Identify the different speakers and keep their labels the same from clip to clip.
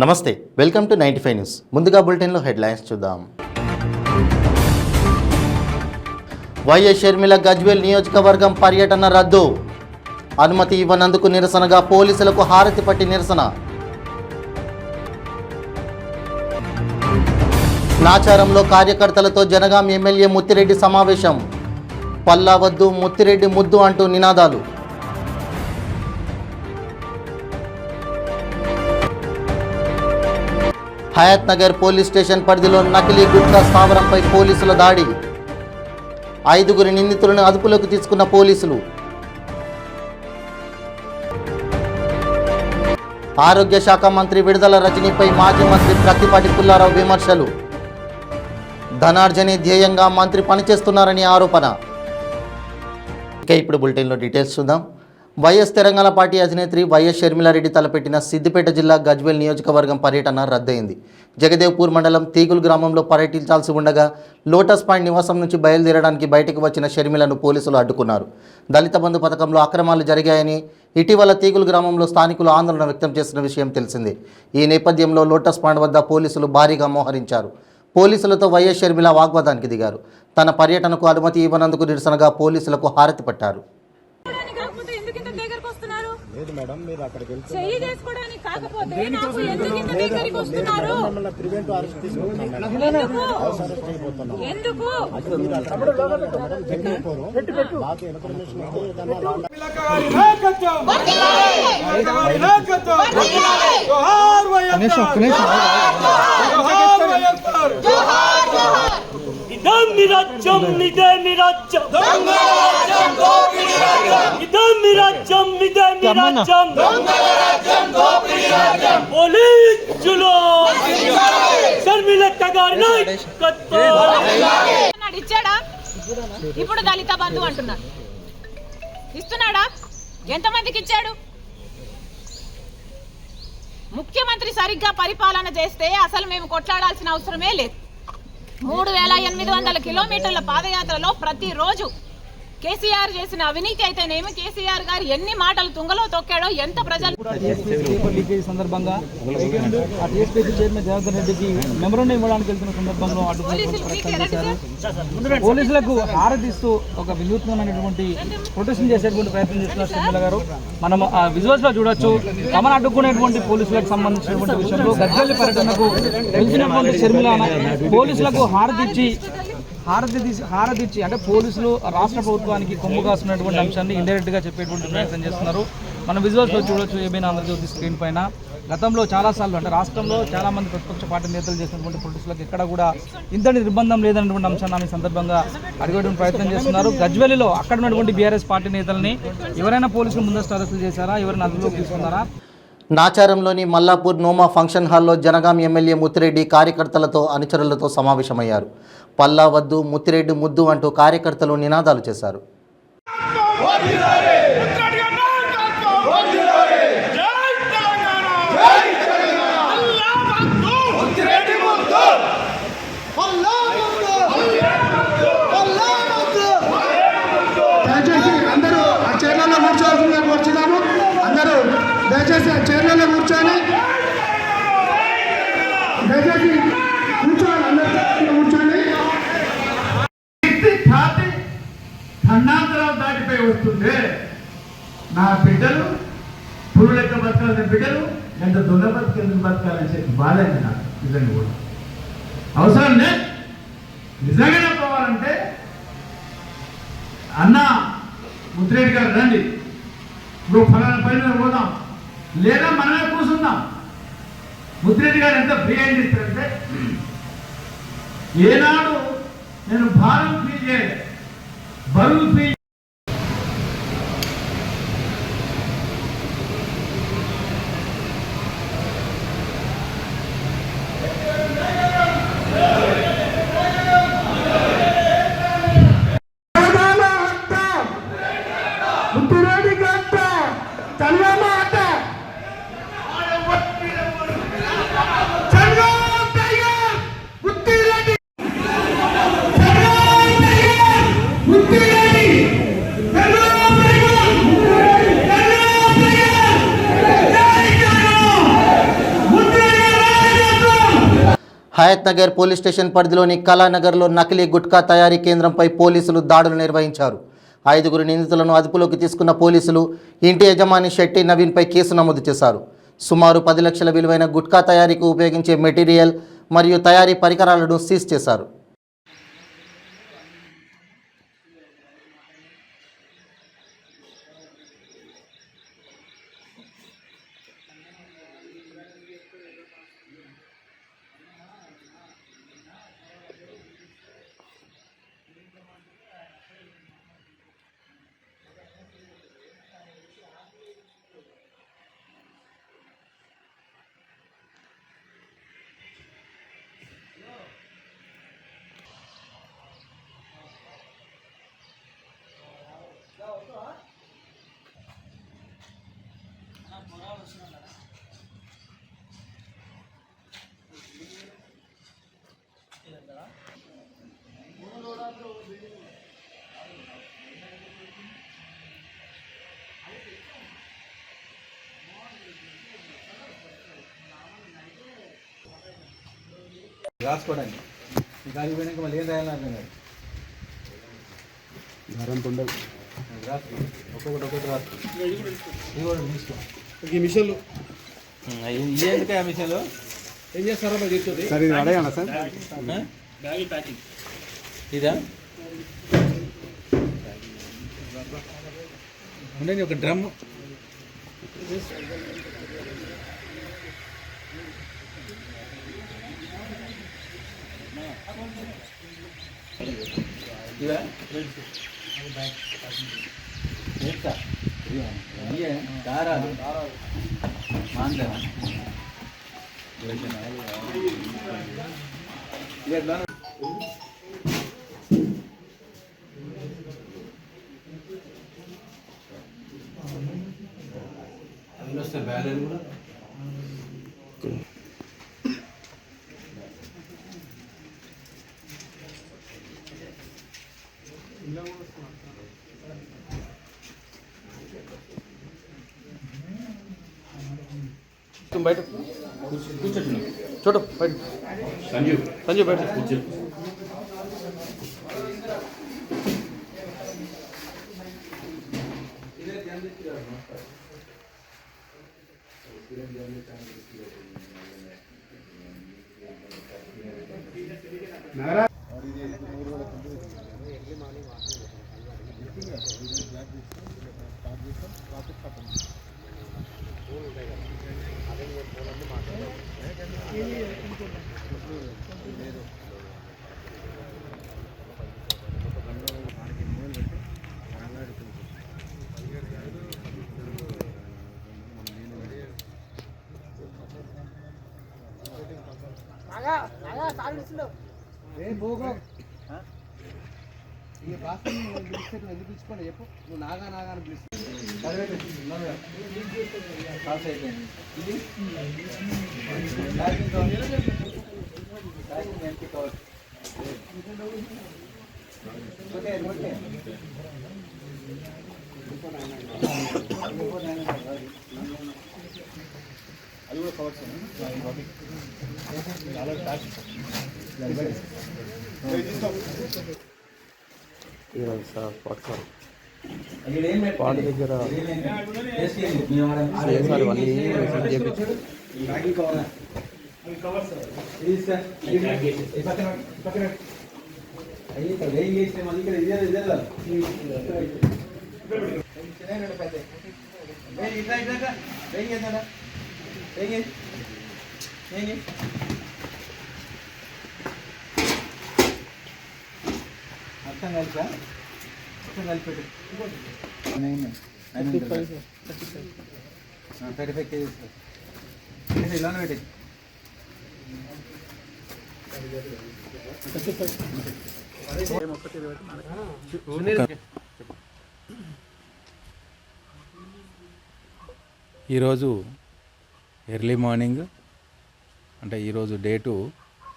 Speaker 1: నమస్తే, welcome to 95 news. ముందుగా బులెటిన్లో హెడ్లైన్స్ చూద్దాం. వైఎస్ షర్మిల గజ్వేల్ నియోజకవర్గం పర్యటన రద్దు. అనుమతి ఇవ్వనందుకు నిరసనగా పోలీసులకు హారతి పట్టి నిరసన. నాచారంలో కార్యకర్తలతో జనగాం ఎమ్మెల్యే ముత్తిరెడ్డి సమావేశం. పల్లా వద్దు, ముత్తిరెడ్డి ముద్దు అంటూ నినాదాలు. హయాత్ నగర్ పోలీస్ స్టేషన్ పరిధిలో నకిలీ గుట్కా స్థావరంపై పోలీసుల దాడి. 5 నిందితులను అదుపులోకి తీసుకున్న పోలీసులు. ఆరోగ్య శాఖ మంత్రి విడుదల రజనీపై మాజీ మంత్రి ప్రత్తిపాటి పుల్లారావు విమర్శలు. ధనార్జనే ధ్యేయంగా మంత్రి పనిచేస్తున్నారని ఆరోపణ. ఇక ఇప్పుడు బులెటిన్లో డీటెయిల్స్ చూద్దాం. వైఎస్ తెలంగాణ పార్టీ అధినేత్రి వైఎస్ షర్మిలారెడ్డి తలపెట్టిన సిద్దిపేట జిల్లా గజ్వేల్ నియోజకవర్గం పర్యటన రద్దయింది. జగదేవ్పూర్ మండలం తీగుల్ గ్రామంలో పర్యటించాల్సి ఉండగా లోటస్ పాయింట్ నివాసం నుంచి బయలుదేరడానికి బయటకు వచ్చిన షర్మిలను పోలీసులు అడ్డుకున్నారు. దళిత బంధు పథకంలో అక్రమాలు జరిగాయని ఇటీవల తీగుల్ గ్రామంలో స్థానికులు ఆందోళన వ్యక్తం చేసిన విషయం తెలిసిందే. ఈ నేపథ్యంలో లోటస్ పాయింట్ వద్ద పోలీసులు భారీగా మోహరించారు. పోలీసులతో వైఎస్ షర్మిల వాగ్వాదానికి దిగారు. తన పర్యటనకు అనుమతి ఇవ్వనందుకు నిరసనగా పోలీసులకు హారతి పట్టారు.
Speaker 2: ఇచ్చాడా? ఇప్పుడు దళిత బంధు అంటున్నాడు. ఇస్తున్నాడా? ఎంతమందికి ఇచ్చాడు? ముఖ్యమంత్రి సరిగ్గా పరిపాలన చేస్తే అసలు మేము కొట్లాడాల్సిన అవసరమే లేదు. 3800 కిలోమీటర్ల పాదయాత్రలో ప్రతిరోజు కేసీఆర్ చేసిన అవినీతి అయితేనేమి, కేసీఆర్ గారు ఎన్ని మాటలు తుంగలో తొక్కాడో ఎంత ప్రజలు
Speaker 3: సందర్భంగా చైర్మన్ జనార్దన్ రెడ్డికి మెమోరాండం ఇవ్వడానికి వెళ్తున్న సందర్భంలో పోలీసులకు హారతిస్తూ ఒక వినూత్నమైనటువంటి ప్రొటెక్షన్ చేసేటువంటి ప్రయత్నం చేస్తున్నారు షర్మిల గారు. మనం ఆ విజువల్స్ లో చూడొచ్చు. తమను అడ్డుకునేటువంటి పోలీసులకు సంబంధించినటువంటి విషయంలో గజ్వేల్ పర్యటనకు వెళ్తున్నటువంటి షర్మిల పోలీసులకు హారతిచ్చి అంటే పోలీసులు రాష్ట్ర ప్రభుత్వానికి కొమ్ము కాస్తున్నటువంటి అంశాన్ని ఇండైరెక్ట్గా చెప్పేటువంటి ప్రయత్నం చేస్తున్నారు. మనం విజువల్స్లో చూడొచ్చు. ఏబీఎన్ ఆంధ్రజ్యోతి స్క్రీన్ పైన గతంలో చాలాసార్లు అంటే రాష్ట్రంలో చాలామంది ప్రతిపక్ష పార్టీ నేతలు చేసినటువంటి పోలీసులకు ఎక్కడ కూడా ఇంతటి నిర్బంధం లేదన్నటువంటి అంశాన్ని సందర్భంగా అడిగేటువంటి ప్రయత్నం చేస్తున్నారు. గజ్వేలిలో అక్కడ ఉన్నటువంటి బీఆర్ఎస్ పార్టీ నేతల్ని ఎవరైనా పోలీసులు ముందస్తు అరెస్టులు చేశారా? ఎవరైనా అదుపులోకి తీసుకున్నారా?
Speaker 1: నాచారంలోని మల్లాపూర్ నోమా ఫంక్షన్ హాల్లో జనగాం ఎమ్మెల్యే ముత్తిరెడ్డి కార్యకర్తలతో అనుచరులతో సమావేశమయ్యారు. పల్లా వద్దు, ముత్తిరెడ్డి ముద్దు అంటూ కార్యకర్తలు నినాదాలు చేశారు.
Speaker 4: దయచేసి ఆ చైర్లలో కూర్చొని కూర్చోండి. ఖండాంతరాలు దాటిపోయి వస్తుంటే నా బిడ్డలు పురుగు లెక్క బతకాల్సిన బిడ్డలు ఎంత దొంగ బతికేందుకు బతకాలని చెప్పి బాధైంది నాకు. నిజంగా కూడా అవసరం లేదు. నిజంగానే పోవాలంటే అన్న ముత్తిరెడ్డి గారు రండి, ఇప్పుడు ఫలానా పైన పోదాం, లేదా మనమే కూర్చుందాం. ముత్తిరెడ్డి గారు ఎంత ఫ్రీ హ్యాండ్ ఇస్తారంటే ఏనాడు నేను భారం ఫీల్ చేయలేదు, బరువు feel Muthireddy
Speaker 1: Hayath Nagar police station పరిధిలోని కళానగర్లో నకిలీ గుట్కా తయారీ కేంద్రంపై పోలీసులు దాడులు నిర్వహించారు. 5 నిందితులను అదుపులోకి తీసుకున్న పోలీసులు ఇంటి యజమాని శెట్టి నవీన్పై కేసు నమోదు చేశారు. సుమారు 10 లక్షల విలువైన గుట్కా తయారీకి ఉపయోగించే మెటీరియల్ మరియు తయారీ పరికరాలను సీజ్ చేశారు.
Speaker 3: రాసుకోవడానికి గాలి పోయినాక మళ్ళీ ఏం రాయాలని అర్థం కాదు. ఒక్కొక్కటి రాసుకో. ఈ మిషన్లు ఎందుకే ఆ మిషన్లు ఏం చేస్తారో మరి చెప్తుంది. సార్ ఇది అడగండి సార్. బ్యాగ్ ప్యాకింగ్ ఇదా ఉండండి. ఒక డ్రమ్ ఇవా దారాలు మాందరా అవి వస్తాయి బ్యాలెన్స్ కూడా. బయట కూర్చోండి. చూడు బయట సంజు బయట కూర్చో. పిలుచుకోండి చెప్పు. నువ్వు నాగా నాగా అని పిలుస్తు. అది కూడా కవర్స్ పాట దగ్గర అర్థం కలిసా అర్థం కలిపెట్టు. 35 కేజీస్ ఇలానే పెట్టి
Speaker 5: ఈరోజు ఎర్లీ మార్నింగ్ అంటే ఈరోజు డేటు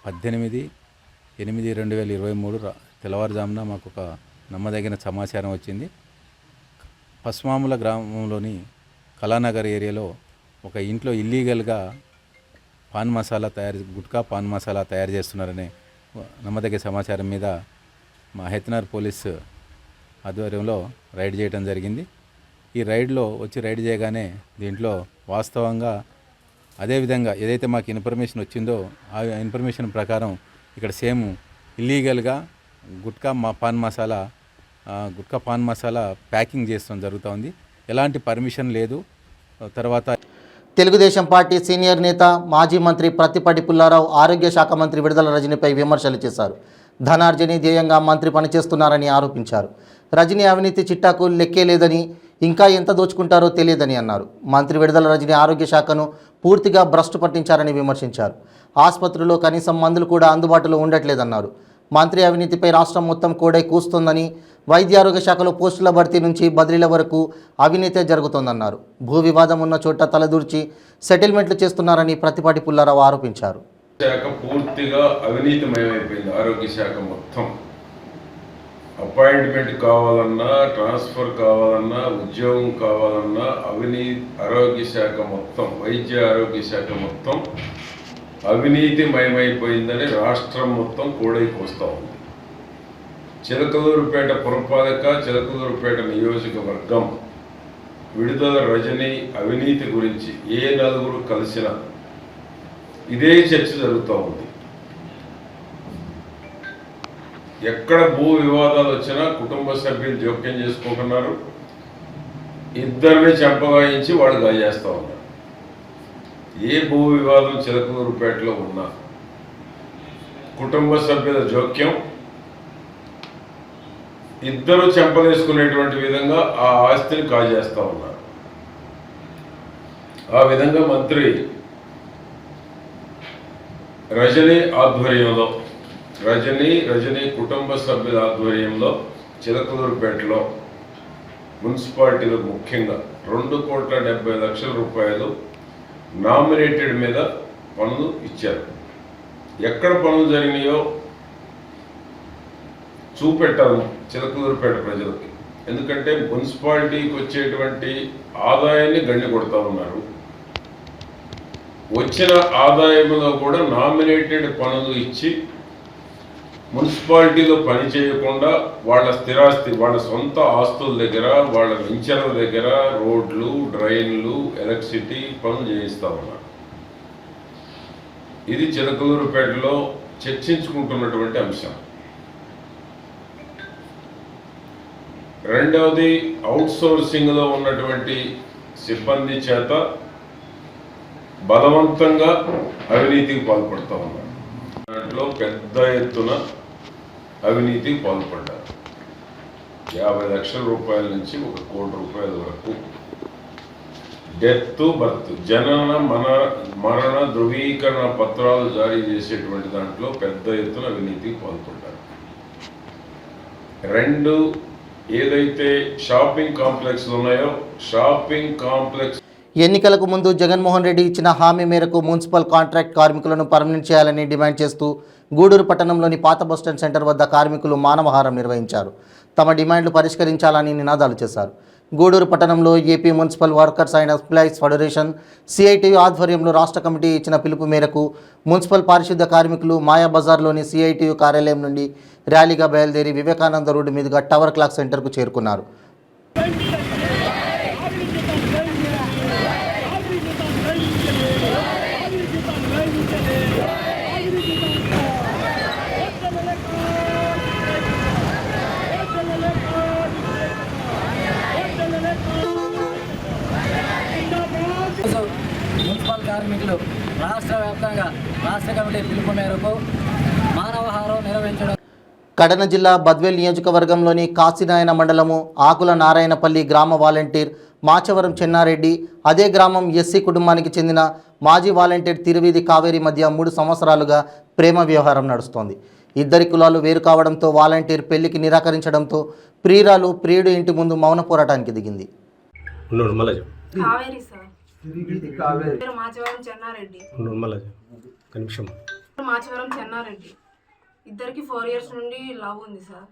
Speaker 5: 18/8/2023 తెల్లవారుజామున మాకు ఒక నమ్మదగిన సమాచారం వచ్చింది. పసుమాముల గ్రామంలోని కళానగర్ ఏరియాలో ఒక ఇంట్లో ఇల్లీగల్గా గుట్కా పాన్ మసాలా తయారు చేస్తున్నారనే నమ్మదగ్గ సమాచారం మీద మా హెత్నార్ పోలీస్ ఆధ్వర్యంలో రైడ్ చేయడం జరిగింది. ఈ రైడ్ చేయగానే దీంట్లో వాస్తవంగా అదేవిధంగా ఏదైతే మాకు ఇన్ఫర్మేషన్ వచ్చిందో ఆ ఇన్ఫర్మేషన్ ప్రకారం ఇక్కడ సేమ్ ఇల్లీగల్గా గుట్కా పాన్ మసాలా ప్యాకింగ్ చేస్తాం జరుగుతూ ఉంది. ఎలాంటి పర్మిషన్ లేదు. తర్వాత
Speaker 1: తెలుగుదేశం పార్టీ సీనియర్ నేత మాజీ మంత్రి ప్రత్తిపాటి పుల్లారావు ఆరోగ్య శాఖ మంత్రి విడుదల రజనీపై విమర్శలు చేశారు. ధనార్జని ధ్యేయంగా మంత్రి పనిచేస్తున్నారని ఆరోపించారు. రజనీ అవినీతి చిట్టాకు లెక్కే లేదని, ఇంకా ఎంత దోచుకుంటారో తెలియదని అన్నారు. మంత్రి విడుదల రజనీ ఆరోగ్య శాఖను పూర్తిగా భ్రష్టు పట్టించారని విమర్శించారు. ఆసుపత్రుల్లో కనీసం మందులు కూడా అందుబాటులో ఉండట్లేదన్నారు. మంత్రి అవినీతిపై రాష్ట్రం మొత్తం కోడై కూస్తుందని, వైద్య ఆరోగ్య శాఖలో పోస్టుల భర్తీ నుంచి బదిలీల వరకు అవినీతే జరుగుతోందన్నారు. భూ వివాదం ఉన్న చోట తలదూర్చి సెటిల్మెంట్లు చేస్తున్నారని ప్రత్తిపాటి పుల్లారావు ఆరోపించారు.
Speaker 6: శాఖ పూర్తిగా అవినీతిమయమైపోయింది. ఆరోగ్య శాఖ మొత్తం అపాయింట్మెంట్ కావాలన్నా, ట్రాన్స్ఫర్ కావాలన్నా, ఉద్యోగం కావాలన్నా ఆరోగ్య శాఖ మొత్తం, వైద్య ఆరోగ్య శాఖ మొత్తం అవినీతిమయమైపోయిందని రాష్ట్రం మొత్తం కోడైకొస్తూ ఉంది. చిలకలూరుపేట పురపాలక, చిలకలూరుపేట నియోజకవర్గం విడుదల రజనీ అవినీతి గురించి ఏ నలుగురు కలిసినా ఇదే చర్చ జరుగుతూ ఉంది. ఎక్కడ భూ వివాదాలు వచ్చినా కుటుంబ సభ్యులు జోక్యం చేసుకోకున్నారు. ఇద్దరిని చంపగాయించి వాళ్ళు గాయేస్తూ ఉన్నారు. ఏ భూ వివాదం చిలకలూరుపేటలో ఉన్నా కుటుంబ సభ్యుల జోక్యం, ఇద్దరు చెంపలేసుకునేటువంటి విధంగా ఆ ఆస్తిని కాజేస్తూ ఉన్నారు. ఆ విధంగా మంత్రి రజనీ ఆధ్వర్యంలో, రజనీ కుటుంబ సభ్యుల ఆధ్వర్యంలో చిలకలూరుపేటలో మున్సిపాలిటీలో ముఖ్యంగా 2,70,00,000 రూపాయలు నామినేటెడ్ మీద పనులు ఇచ్చారు. ఎక్కడ పనులు జరిగినాయో చూపెట్టాలి చిలకలూరుపేట ప్రజలకి. ఎందుకంటే మున్సిపాలిటీకి వచ్చేటువంటి ఆదాయాన్ని గండి కొడతా ఉన్నారు. వచ్చిన ఆదాయంలో కూడా నామినేటెడ్ పనులు ఇచ్చి మున్సిపాలిటీలో పని చేయకుండా వాళ్ళ స్థిరాస్తి, వాళ్ళ సొంత ఆస్తుల దగ్గర, వాళ్ళ వెంచర్ల దగ్గర రోడ్లు, డ్రైన్లు, ఎలక్ట్రిసిటీ పనులు చేయిస్తూ ఉన్నారు. ఇది చిలకలూరుపేటలో చర్చించుకుంటున్నటువంటి అంశం. రెండవది, అవుట్సోర్సింగ్లో ఉన్నటువంటి సిబ్బంది చేత బలవంతంగా అవినీతికి పాల్పడుతూ ఉన్నారు. దాంట్లో పెద్ద ఎత్తున అవినీతికి పాల్పడ్డారు. 50 లక్షల రూపాయల నుంచి 1 కోటి రూపాయల వరకు డెత్, బర్త్, జనన, మరణ ధృవీకరణ పత్రాలు జారీ చేసేటువంటి దాంట్లో పెద్ద ఎత్తున అవినీతికి పాల్పడ్డారు. 2, ఏదైతే షాపింగ్ కాంప్లెక్స్లు ఉన్నాయో షాపింగ్ కాంప్లెక్స్
Speaker 1: ఎన్నికలకు ముందు జగన్మోహన్ రెడ్డి ఇచ్చిన హామీ మేరకు మున్సిపల్ కాంట్రాక్ట్ కార్మికులను పర్మనెంట్ చేయాలని డిమాండ్ చేస్తూ గూడూరు పట్టణంలోని పాత బస్టాండ్ సెంటర్ వద్ద కార్మికులు మానవహారం నిర్వహించారు. తమ డిమాండ్లు పరిష్కరించాలని నినాదాలు చేశారు. గూడూరు పట్టణంలో AP municipal workers and employees federation CITU ఆధ్వర్యంలో రాష్ట్ర కమిటీ ఇచ్చిన పిలుపు మేరకు మున్సిపల్ పారిశుద్ధ కార్మికులు మాయా బజార్లోని సిఐటియు కార్యాలయం నుండి ర్యాలీగా బయలుదేరి వివేకానంద రోడ్డు మీదుగా టవర్ క్లాక్ సెంటర్కు చేరుకున్నారు.
Speaker 7: మున్సిపల్ కార్మికులు రాష్ట్ర వ్యాప్తంగా రాష్ట్ర కమిటీ పిలుపు మేరకు మానవహారం నిర్వహించడం.
Speaker 1: కడన జిల్లా బద్వేల్ నియోజకవర్గంలోని కాశీనాయన మండలము ఆకుల నారాయణపల్లి గ్రామ వాలంటీర్ మాచవరం చెన్నారెడ్డి, అదే గ్రామం ఎస్సీ కుటుంబానికి చెందిన మాజీ వాలంటీర్ తిరువీధి కావేరి మధ్య 3 సంవత్సరాలుగా ప్రేమ వ్యవహారం నడుస్తోంది. ఇద్దరి కులాలు వేరు కావడంతో వాలంటీర్ పెళ్లికి నిరాకరించడంతో ప్రియురాలు ప్రియుడు ఇంటి ముందు మౌన పోరాటానికి దిగింది.
Speaker 8: కావేరి సార్, మాచవరం చెన్నారెడ్డి, మాచవరం చెన్నారెడ్డి ఇద్దరికి 4 years నుండి లవ్ ఉంది సార్.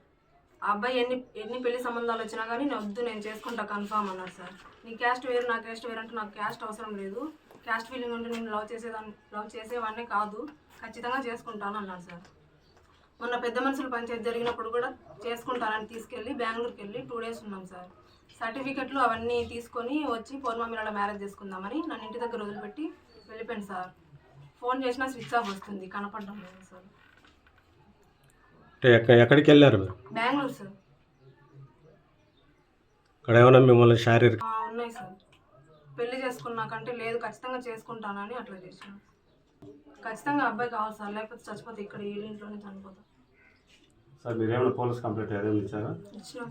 Speaker 8: ఆ అబ్బాయి ఎన్ని పెళ్లి సంబంధాలు వచ్చినా కానీ నేను వద్దు, నేను చేసుకుంటా కన్ఫామ్ అన్నాడు సార్. నీ క్యాస్ట్ వేరు నా క్యాస్ట్ వేరు అంటే నాకు క్యాస్ట్ అవసరం లేదు, క్యాస్ట్ ఫీలింగ్ ఉంటే నేను లవ్ చేసేవాడినే కాదు, ఖచ్చితంగా చేసుకుంటాను అన్నాడు సార్. మొన్న పెద్ద మనుషుల పంచాయతీ జరిగినప్పుడు కూడా చేసుకుంటానని తీసుకెళ్ళి బెంగళూరుకి వెళ్ళి 2 days ఉన్నాం సార్. సర్టిఫికెట్లు అవన్నీ తీసుకొని వచ్చి పూర్ణమిలలో మ్యారేజ్ చేసుకుందామని నన్ను ఇంటి దగ్గర వదిలిపెట్టి వెళ్ళిపోయాను సార్. ఫోన్ చేసినా స్విచ్ ఆఫ్ వస్తుంది, కనపడడం లేదు సార్.
Speaker 9: ఎక్కడికి వెళ్ళారు మీరు?
Speaker 8: బెంగళూరు సార్.
Speaker 9: అక్కడ ఏమైనా మిమ్మల్ని శారీరక
Speaker 8: ఉన్నాయి సార్. పెళ్లి చేసుకున్నాకంటే లేదు ఖచ్చితంగా చేసుకుంటానని అట్లా చేసాను. ఖచ్చితంగా అబ్బాయి కావాలి సార్, లేకపోతే చచ్చిపోతే ఇక్కడ ఈ ఇంట్లోనే చనిపోతాం
Speaker 9: సార్. మీరేమైనా పోలీస్ కంప్లైంట్ ఏదైనా ఇచ్చారా?
Speaker 8: ఇచ్చినాం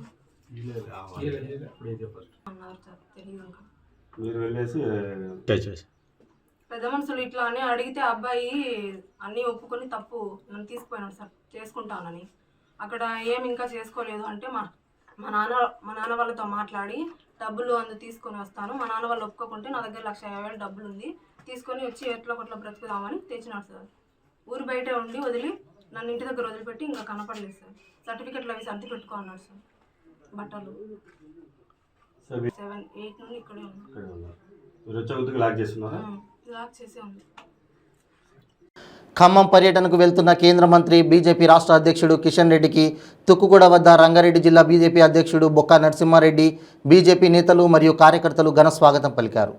Speaker 8: అన్నారు సార్. తెలియదు ఇంకా.
Speaker 9: మీరు వెళ్ళేసి
Speaker 8: పెద్ద మనుషులు ఇట్లా అని అడిగితే అబ్బాయి అన్నీ ఒప్పుకొని తప్పు నన్ను తీసుకుపోయినాడు సార్ చేసుకుంటానని. అక్కడ ఏమి ఇంకా చేసుకోలేదు అంటే మా నాన్న వాళ్ళతో మాట్లాడి డబ్బులు తీసుకొని వస్తాను, మా నాన్న వాళ్ళు ఒప్పుకోకుంటే నా దగ్గర 1,50,000 డబ్బులు ఉంది, తీసుకొని వచ్చి ఎట్లా కొట్లా బ్రతుకుదామని తెచ్చినాడు సార్. ఊరు బయటే ఉండి వదిలి నన్ను ఇంటి దగ్గర వదిలిపెట్టి ఇంకా కనపడలేదు సార్. సర్టిఫికెట్లు అవి సర్ది పెట్టుకో అన్నాడు సార్. బట్టలు 7-8 నుండి ఇక్కడే
Speaker 9: ఉన్నారు.
Speaker 8: లాక్ చేసే ఉంది.
Speaker 1: ఖమ్మం పర్యటనకు వెళ్తున్న కేంద్ర మంత్రి బీజేపీ రాష్ట్ర అధ్యక్షుడు కిషన్ రెడ్డికి తుక్కుగూడ వద్ద రంగారెడ్డి జిల్లా బీజేపీ అధ్యక్షుడు బొక్క నరసింహారెడ్డి, బీజేపీ నేతలు మరియు కార్యకర్తలు ఘన స్వాగతం పలికారు.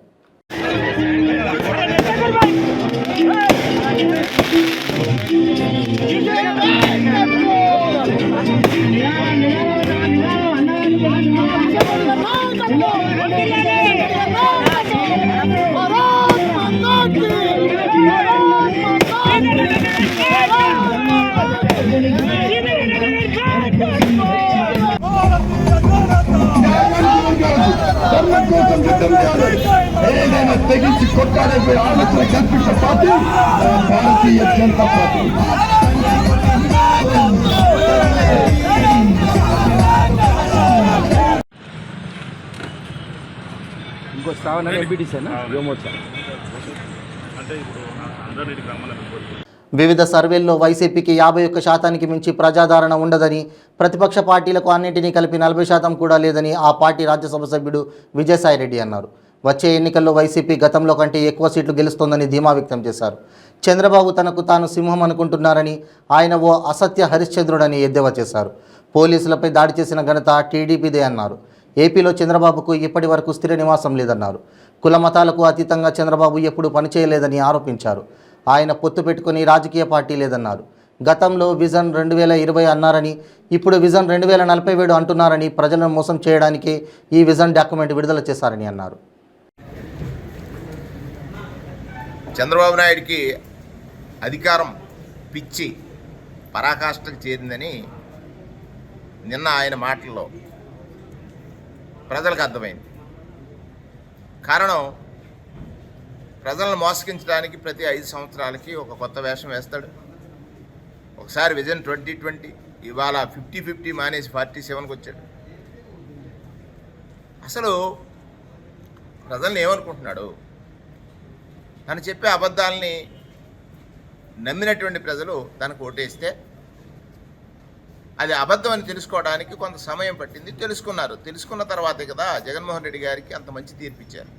Speaker 4: ఏదైనా తెగించి కొట్టాడే ఆలోచన కల్పించే పార్టీ భారతీయ జనతా పార్టీ.
Speaker 3: ఇంకో శ్రావణ ఎంపీటీసీనా
Speaker 1: వివిధ సర్వేల్లో వైసీపీకి 51% మించి ప్రజాదరణ ఉండదని, ప్రతిపక్ష పార్టీలకు అన్నింటినీ కలిపి 40% కూడా లేదని ఆ పార్టీ రాజ్యసభ సభ్యుడు విజయసాయిరెడ్డి అన్నారు. వచ్చే ఎన్నికల్లో వైసీపీ గతంలో కంటే ఎక్కువ సీట్లు గెలుస్తోందని ధీమా వ్యక్తం చేశారు. చంద్రబాబు తనకు తాను సింహం అనుకుంటున్నారని, ఆయన ఓ అసత్య హరిశ్చంద్రుడని ఎద్దేవా చేశారు. పోలీసులపై దాడి చేసిన ఘనత టీడీపీదే అన్నారు. ఏపీలో చంద్రబాబుకు ఇప్పటి వరకు స్థిర నివాసం లేదన్నారు. కుల మతాలకు అతీతంగా చంద్రబాబు ఎప్పుడూ పనిచేయలేదని ఆరోపించారు. ఆయన పొత్తు పెట్టుకుని రాజకీయ పార్టీ లేదన్నారు. గతంలో విజన్ 2020 అన్నారని, ఇప్పుడు విజన్ 2047 అంటున్నారని, ప్రజలను మోసం చేయడానికే ఈ విజన్ డాక్యుమెంట్ విడుదల చేశారని అన్నారు.
Speaker 10: చంద్రబాబు నాయుడికి అధికారం పిచ్చి పరాకాష్ఠకు చేరిందని నిన్న ఆయన మాటల్లో ప్రజలకు అర్థమైంది. కారణం, ప్రజలను మోసగించడానికి ప్రతి 5 సంవత్సరాలకి ఒక కొత్త వేషం వేస్తాడు. ఒకసారి విజన్ 2020, ఇవాళ 50-50 మానేసి 47కి వచ్చాడు. అసలు ప్రజల్ని ఏమనుకుంటున్నాడు అని చెప్పే అబద్ధాలని నమ్మినటువంటి ప్రజలు తనకు ఓటేస్తే అది అబద్ధం అని తెలుసుకోవడానికి కొంత సమయం పట్టింది. తెలుసుకున్న తర్వాతే కదా జగన్మోహన్ రెడ్డి గారికి అంత మంచి తీర్పిచ్చారు.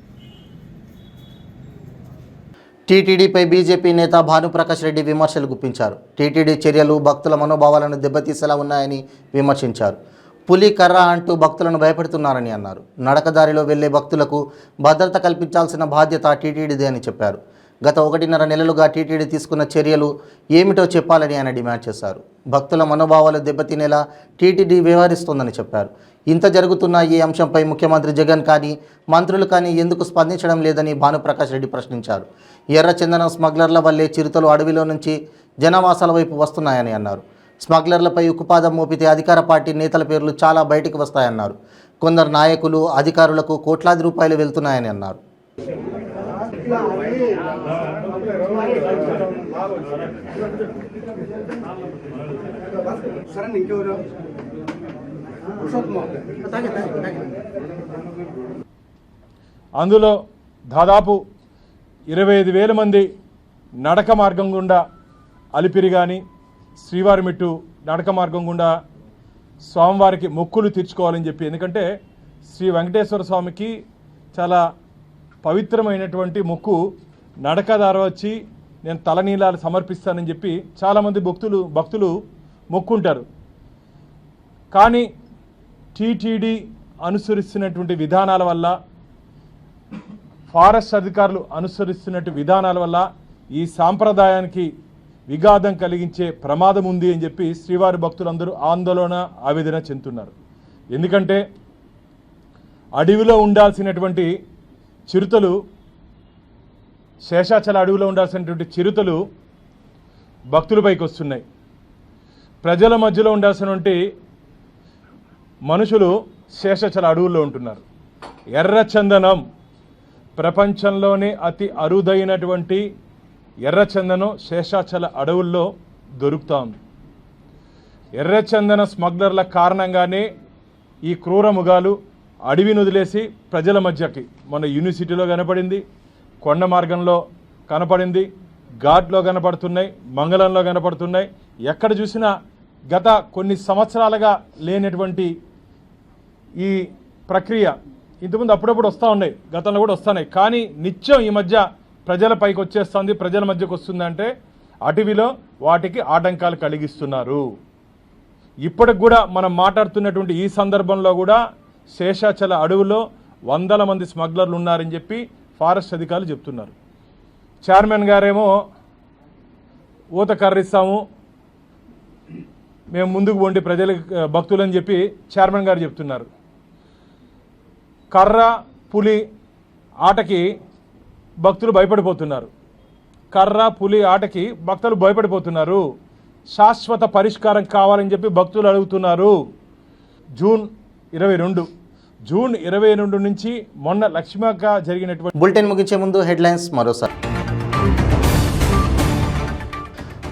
Speaker 1: టీటీడీపై బీజేపీ నేత భానుప్రకాష్ రెడ్డి విమర్శలు గుప్పించారు. టీటీడీ చర్యలు భక్తుల మనోభావాలను దెబ్బతీసేలా ఉన్నాయని విమర్శించారు. పులి కర్ర అంటూ భక్తులను భయపెడుతున్నారని అన్నారు. నడకదారిలో వెళ్లే భక్తులకు భద్రత కల్పించాల్సిన బాధ్యత టీటీడీదే అని చెప్పారు. గత 1.5 నెలలుగా టీటీడీ తీసుకున్న చర్యలు ఏమిటో చెప్పాలని ఆయన డిమాండ్ చేశారు. భక్తుల మనోభావాలు దెబ్బతినేలా టీటీడీ వ్యవహరిస్తోందని చెప్పారు. ఇంత జరుగుతున్న ఈ అంశంపై ముఖ్యమంత్రి జగన్ కానీ మంత్రులు కానీ ఎందుకు స్పందించడం లేదని భానుప్రకాష్ రెడ్డి ప్రశ్నించారు. ఎర్రచందనం స్మగ్లర్ల వల్లే చిరుతలు అడవిలో నుంచి జనవాసాల వైపు వస్తున్నాయని అన్నారు. స్మగ్లర్లపై ఉక్కుపాదం మోపితే అధికార పార్టీ నేతల పేర్లు చాలా బయటికి వస్తాయన్నారు. కొందరు నాయకులు అధికారులకు కోట్లాది రూపాయలు వెళ్తున్నాయని అన్నారు.
Speaker 11: అందులో దాదాపు 25,000 మంది నడక మార్గం గుండా అలిపిరి కానీ శ్రీవారిమెట్టు నడక మార్గం గుండా స్వామివారికి మొక్కులు తీర్చుకోవాలని చెప్పి, ఎందుకంటే శ్రీ వెంకటేశ్వర స్వామికి చాలా పవిత్రమైనటువంటి మొక్కు నడకదార వచ్చి నేను తలనీలాలు సమర్పిస్తానని చెప్పి చాలామంది భక్తులు మొక్కుంటారు. కానీ టీటీడీ అనుసరిస్తున్నటువంటి విధానాల వల్ల, ఫారెస్ట్ అధికారులు అనుసరిస్తున్నట్టు విధానాల వల్ల ఈ సాంప్రదాయానికి విఘాతం కలిగించే ప్రమాదం ఉంది అని చెప్పి శ్రీవారి భక్తులందరూ ఆందోళన ఆవేదన చెందుతున్నారు. ఎందుకంటే అడవిలో ఉండాల్సినటువంటి చిరుతలు, శేషాచల అడవిలో ఉండాల్సినటువంటి చిరుతలు భక్తులపైకి వస్తున్నాయి. ప్రజల మధ్యలో ఉండాల్సినటువంటి మనుషులు శేషాచల అడవుల్లో ఉంటున్నారు. ఎర్రచందనం, ప్రపంచంలోనే అతి అరుదైనటువంటి ఎర్రచందనం శేషాచల అడవుల్లో దొరుకుతా ఉంది. ఎర్రచందన స్మగ్లర్ల కారణంగానే ఈ క్రూర మృగాలు అడవిని వదిలేసి ప్రజల మధ్యకి మన యూనివర్సిటీలో కనపడింది, కొండ మార్గంలో కనపడింది, ఘాట్లో కనపడుతున్నాయి, మంగళంలో కనపడుతున్నాయి. ఎక్కడ చూసినా గత కొన్ని సంవత్సరాలుగా లేనటువంటి ఈ ప్రక్రియ ఇంతకుముందు అప్పుడప్పుడు వస్తూ ఉన్నాయి, గతంలో కూడా వస్తున్నాయి. కానీ నిత్యం ఈ మధ్య ప్రజల పైకి వచ్చేస్తుంది, ప్రజల మధ్యకు వస్తుందంటే అటవీలో వాటికి ఆటంకాలు కలిగిస్తున్నారు. ఇప్పటికి కూడా మనం మాట్లాడుతున్నటువంటి ఈ సందర్భంలో కూడా శేషాచల అడవులో వందల మంది స్మగ్లర్లు ఉన్నారని చెప్పి ఫారెస్ట్ అధికారులు చెప్తున్నారు. చైర్మన్ గారేమో ఊత కర్రిస్తాము, మేము ముందుకు పోండి ప్రజలకు భక్తులని చెప్పి చైర్మన్ గారు చెప్తున్నారు. కర్ర పులి ఆటకి భక్తులు భయపడిపోతున్నారు. కర్ర పులి ఆటకి భక్తులు భయపడిపోతున్నారు. శాశ్వత పరిష్కారం కావాలని చెప్పి భక్తులు అడుగుతున్నారు. జూన్ 22 నుంచి మొన్న లక్ష్మక్క జరిగినటువంటి
Speaker 1: బులెటిన్ ముగించే ముందు హెడ్లైన్స్ మరోసారి.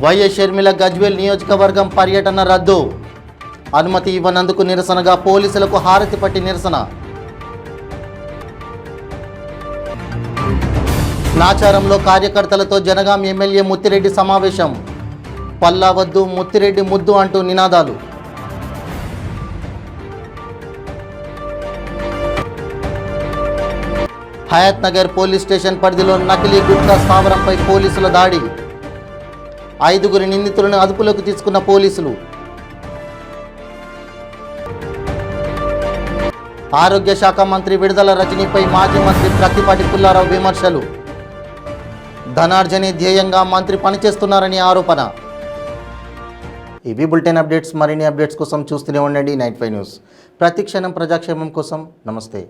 Speaker 1: వైఎస్ షర్మిల గజ్వేల్ నియోజకవర్గం పర్యటన రద్దు. అనుమతి ఇవ్వనందుకు నిరసనగా పోలీసులకు హారతి పట్టి నిరసన. నాచారంలో కార్యకర్తలతో జనగాం ఎమ్మెల్యే ముత్తిరెడ్డి సమావేశం. పల్లా వద్దు, ముత్తిరెడ్డి ముద్దు అంటూ నినాదాలు. హయాత్ నగర్ పోలీస్ స్టేషన్ పరిధిలో నకిలీ గుట్కా స్థావరంపై పోలీసుల దాడి. 5 నిందితులను అదుపులోకి తీసుకున్న పోలీసులు. ఆరోగ్య శాఖ మంత్రి విడుదల రజనీపై మాజీ మంత్రి ప్రత్తిపాటి పుల్లారావు విమర్శలు. ధనార్జనే ధ్యేయంగా మంత్రి పనిచేస్తున్నారని ఆరోపణ. ఇవి బులెటిన్ అప్డేట్స్. మరిన్ని అప్డేట్స్ కోసం చూస్తూనే ఉండండి 95 న్యూస్. ప్రతిక్షణం ప్రజాక్షేమం కోసం. నమస్తే.